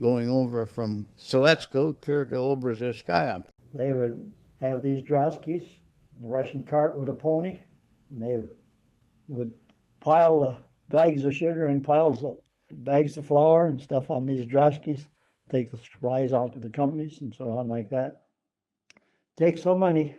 going over from Soletsko to Obozerskaya. They would have these droskies, a Russian cart with a pony, and they would pile the bags of sugar and piles of bags of flour and stuff on these droskies, take the supplies out to the companies and so on like that. Take so many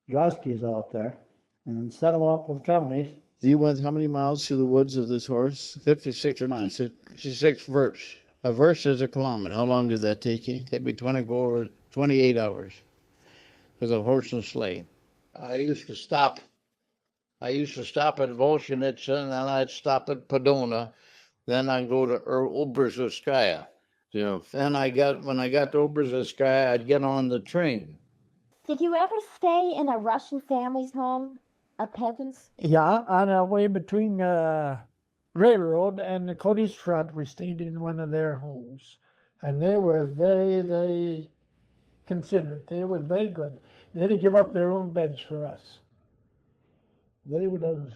droskies out there and set them up with companies. You went how many miles through the woods of this horse? 56 miles. 56 versts. A verst is a kilometer. How long did that take you? It'd be 24 or 28 hours with a horse and sleigh. I used to stop at Volshinitsa, and then I'd stop at Podona. Then I'd go to Obozerskaya. Yeah. Then when I got to Obozerskaya, I'd get on the train. Did you ever stay in a Russian family's home, a peasant's? Yeah, on our way between railroad and the Cody's front, we stayed in one of their homes. And they were very, very considerate. They were very good. They'd give up their own beds for us. They would have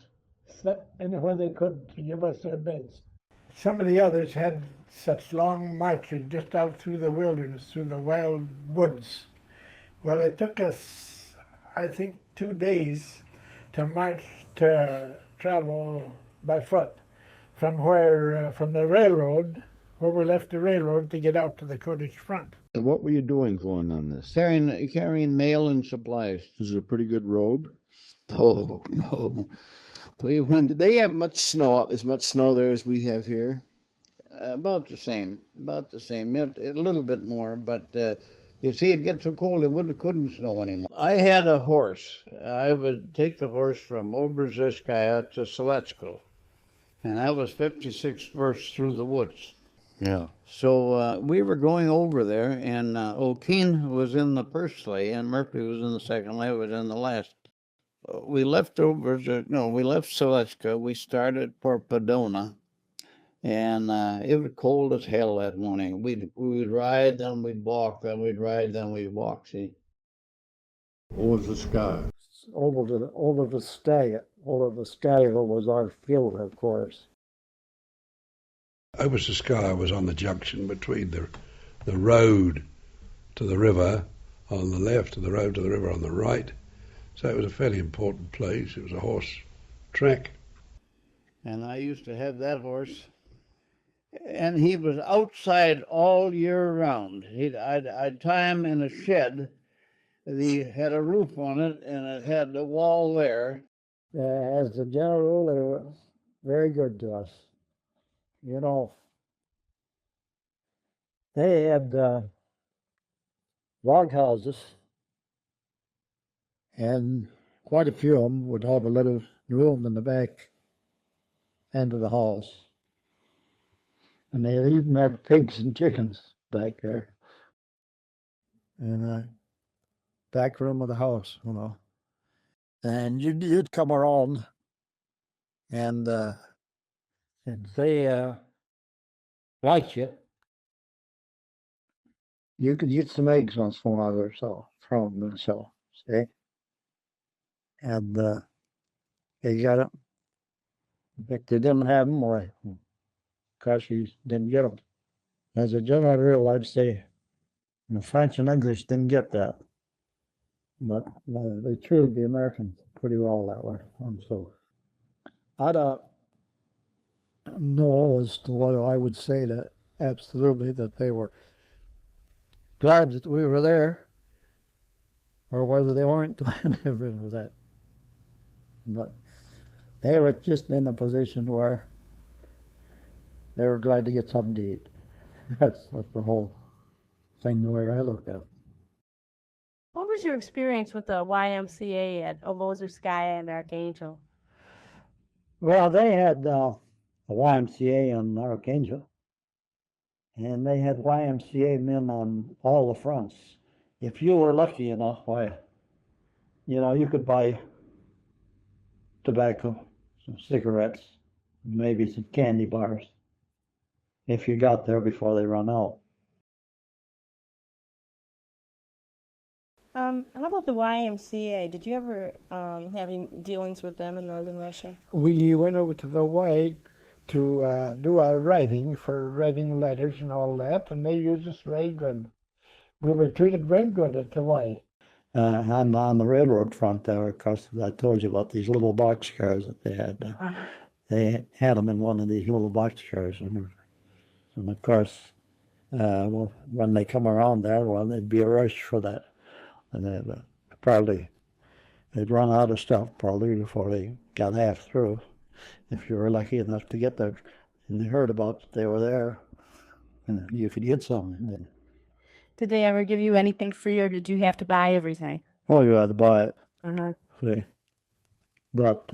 slept anywhere they could to give us their beds. Some of the others had such long marches just out through the wilderness, through the wild woods. Well, it took us, I think, 2 days to travel by foot from the railroad, where we left the railroad, to get out to the Kurdish front. And what were you doing going on this? Carrying mail and supplies. Is it a pretty good road? Oh, no. Cleveland, Did they have much snow, as much snow there as we have here? about the same, a little bit more, but you see, it gets so cold it couldn't snow anymore. I had a horse. I would take the horse from Obozerskaya to Soletsko, and that was 56 versts through the woods. Yeah. So we were going over there, and O'Keen was in the first sleigh, and Murphy was in the second sleigh, was in the last. We left Soletsko. We started for Podona, and it was cold as hell that morning. We would ride, then we'd walk, then we'd ride, then we'd walk. See. Obozerskaya. Obozerskaya was our field, of course. Obozerskaya was on the junction between the road to the river on the left and the road to the river on the right. So it was a fairly important place. It was a horse track. And I used to have that horse. And he was outside all year round. I'd tie him in a shed. He had a roof on it, and it had a wall there. As a general rule, they were very good to us. You know, they had log houses, and quite a few of them would have a little room in the back end of the house. And they even had pigs and chickens back there. In the back room of the house, you know. And you'd come around and they liked you. You could get some eggs once in a while or so from them, so, see? And they got them. In fact, they didn't have them, or because you didn't get them. As a general rule, I'd say the French and English didn't get that. But they treated the Americans pretty well that way. And so I don't know as to whether I would say that absolutely that they were glad that we were there, or whether they weren't glad with that. But they were just in a position where they were glad to get something to eat. That's the whole thing, the way I look at it. What was your experience with the YMCA at Obozerskaya and Archangel? Well, they had a YMCA in Archangel, and they had YMCA men on all the fronts. If you were lucky enough, why, you know, you could buy tobacco, some cigarettes, maybe some candy bars, if you got there before they run out. How about the YMCA? Did you ever have any dealings with them in northern Russia? We went over to the Y to do our writing for writing letters and all that, and they used us very good. We were treated very good at the Y. On the railroad front there, of course, I told you about these little boxcars that they had. They had them in one of these little boxcars, and of course, well, when they come around there, well, there'd be a rush for that, and they'd run out of stuff probably before they got half through, if you were lucky enough to get there, and they heard about they were there, and you could get some. Did they ever give you anything free, or did you have to buy everything? Oh, you had to buy it. Uh-huh. They brought.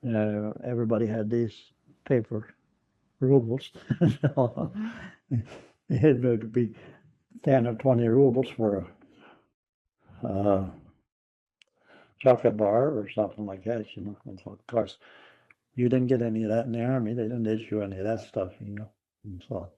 Everybody had these paper rubles. It would be 10 or 20 rubles for a chocolate bar or something like that, you know. And so, of course, you didn't get any of that in the army. They didn't issue any of that stuff, you know. And so